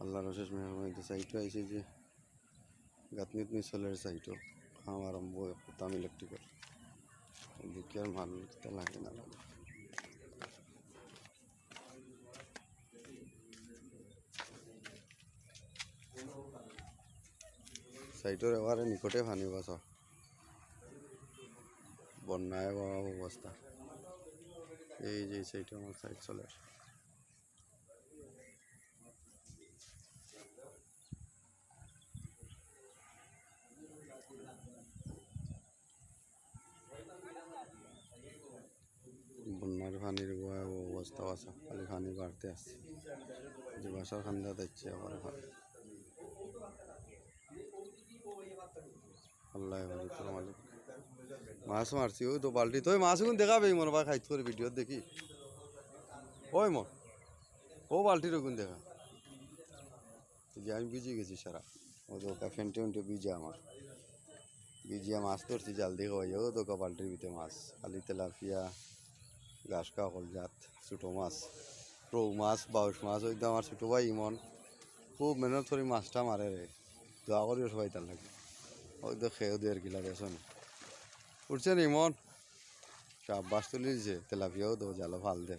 আল্লাহর অশেষ মেহরবানিতে সাইটও আইছে যে গাতনিত মিসলের সাইটও খাম আরম্ভ করতাম ইলেকট্রিক্যাল দেখি আর মাল লাগে না লাগে সাইটর এবারে নিকটে পানি বাস বন্যায় অবস্থা এই যে সাইটে আমার সাইট চলে বন্যার পানির অবস্থা আছে খালি পানি বাড়তে আসছে যে বাসার খান্দা দিচ্ছে আবার আল্লাহ মালিক মাছ মারছি ওই তো বাল্টি তো মাছ এখন দেখাবে মনে বা খাইতে করে ভিডিও দেখি ওই মন ও বাল্টির ওগুন দেখা যে আমি ভিজে গেছি সারা ও তো ফেন্টে উন্টে ভিজে আমার ভিজিয়া মাছ ধরছি জাল দিয়ে খাওয়াই ও তো বাল্টির ভিতরে মাছ খালি তেলাপিয়া ঘাস খাওয়া কলজাত ছোটো মাছ রৌ মাছ বাউশ মাছ ওই তো আমার ছোটো ভাই ইমন খুব মেহনত করে মাছটা মারে রে দোয়া করিও সবাই তার লাগে ওই তো খেয়েও দিয়ে আর কি লাগে শোন উঠছে নি ইমন সব বাস তুলে দিছে তেলাপিয়াও তো জালো ভাল দে